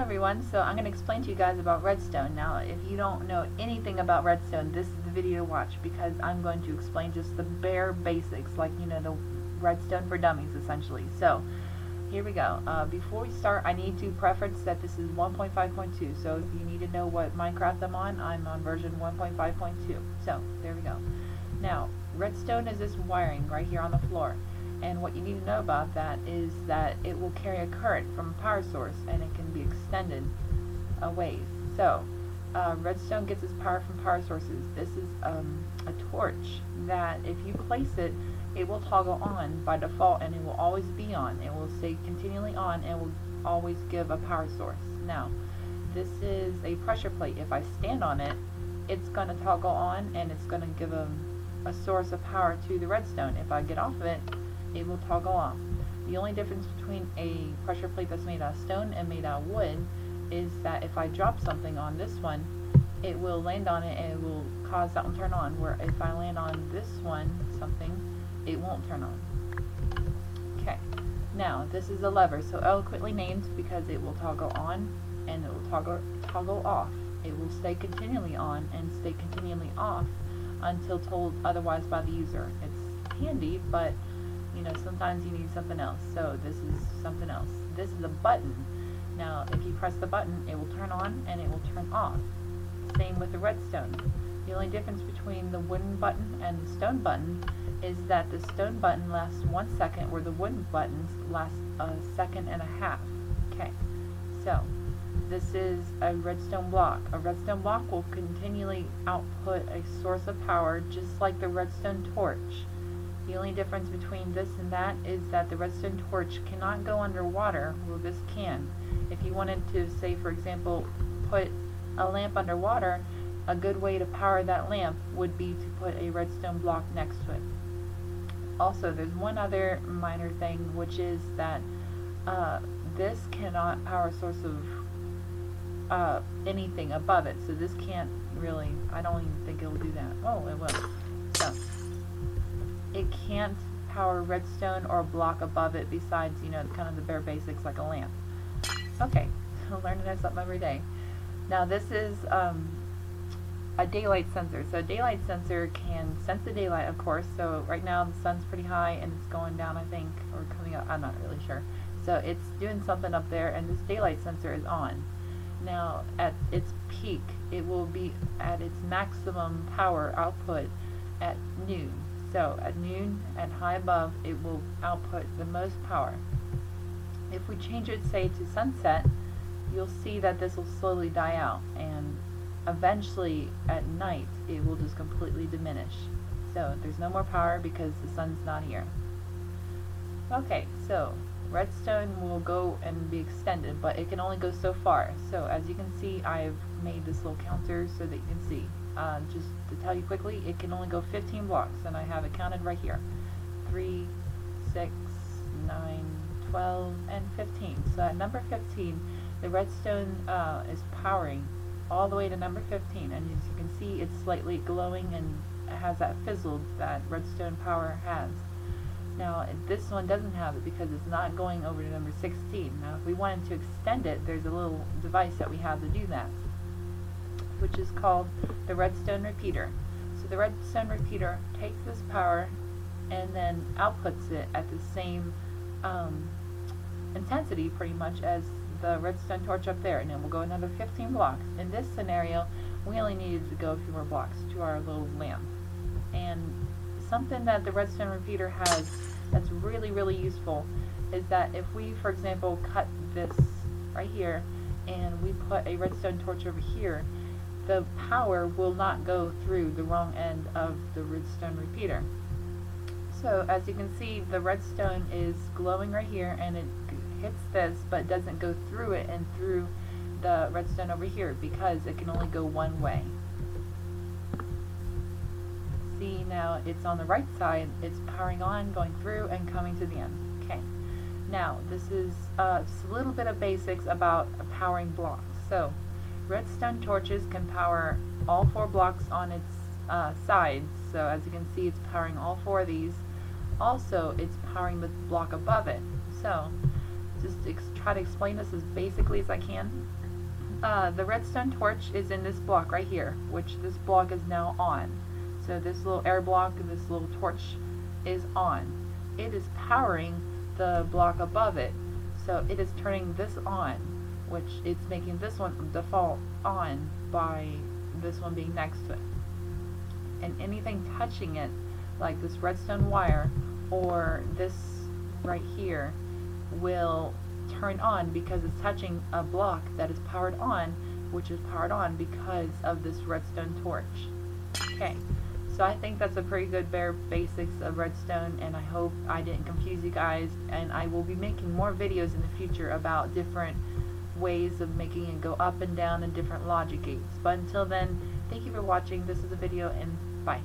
everyone, so I'm going to explain to you guys about Redstone. Now if you don't know anything about Redstone, this is the video to watch because I'm going to explain just the bare basics, like the Redstone for dummies essentially. So here we go. Before we start, I need to preface that this is 1.5.2, so if you need to know what Minecraft I'm on version 1.5.2. So there we go. Now Redstone is this wiring right here on the floor. And what you need to know about that is that it will carry a current from a power source and it can be extended a ways. So redstone gets its power from power sources. This is a torch that if you place it, it will toggle on by default and it will always be on. It will stay continually on and will always give a power source. Now this is a pressure plate. If I stand on it, it's going to toggle on and it's going to give a source of power to the redstone. If I get off of it, it will toggle off. The only difference between a pressure plate that's made out of stone and made out of wood is that if I drop something on this one, it will land on it and it will cause that one to turn on, where if I land on this one, it won't turn on. Okay, now this is a lever, so eloquently named because it will toggle on and it will toggle off. It will stay continually on and stay continually off until told otherwise by the user. It's handy, but sometimes you need something else. So this is something else. This is a button. Now if you press the button, it will turn on and it will turn off. Same with the redstone. The only difference between the wooden button and the stone button is that the stone button lasts 1 second where the wooden buttons last a second and a half. Okay, so this is a redstone block. A redstone block will continually output a source of power just like the redstone torch. The only difference between this and that is that the redstone torch cannot go underwater, well this can. If you wanted to, say for example, put a lamp underwater, a good way to power that lamp would be to put a redstone block next to it. Also, there's one other minor thing, which is that this cannot power a source of anything above it, so this can't really, I don't even think it'll do that. Oh, it will. So it can't power redstone or a block above it besides, kind of the bare basics like a lamp. Okay, learning something every day. Now this is a daylight sensor. So a daylight sensor can sense the daylight, of course. So right now the sun's pretty high and it's going down, I think, or coming up, I'm not really sure. So it's doing something up there and this daylight sensor is on. Now at its peak, it will be at its maximum power output at noon. So at noon, at high above, it will output the most power. If we change it, say, to sunset, you'll see that this will slowly die out, and eventually at night it will just completely diminish. So there's no more power because the sun's not here. Okay, so redstone will go and be extended, but it can only go so far. So as you can see, I've made this little counter so that you can see. Just to tell you quickly, it can only go 15 blocks, and I have it counted right here. 3, 6, 9, 12, and 15. So at number 15, the redstone is powering all the way to number 15, and as you can see, it's slightly glowing and it has that fizzle that redstone power has. Now this one doesn't have it because it's not going over to number 16. Now if we wanted to extend it, there's a little device that we have to do that, which is called the redstone repeater. So the redstone repeater takes this power and then outputs it at the same intensity pretty much as the redstone torch up there, and then we'll go another 15 blocks. In this scenario, we only needed to go a few more blocks to our little lamp. And something that the redstone repeater has that's really, really useful is that if we, for example, cut this right here and we put a redstone torch over here, the power will not go through the wrong end of the redstone repeater. So as you can see, the redstone is glowing right here and it hits this but doesn't go through it and through the redstone over here because it can only go one way. See, now it's on the right side, it's powering on, going through and coming to the end. Okay, now this is just a little bit of basics about powering blocks. So redstone torches can power all 4 blocks on its sides. So as you can see, it's powering all 4 of these. Also, it's powering the block above it. So just try to explain this as basically as I can. The redstone torch is in this block right here, which this block is now on. So this little air block, this little torch is on. It is powering the block above it. So it is turning this on, which it's making this one default on by this one being next to it. And anything touching it, like this redstone wire or this right here, will turn on because it's touching a block that is powered on, which is powered on because of this redstone torch. Okay, so I think that's a pretty good bare basics of redstone, and I hope I didn't confuse you guys, and I will be making more videos in the future about different ways of making it go up and down and different logic gates. But until then, thank you for watching. This is a video, and bye.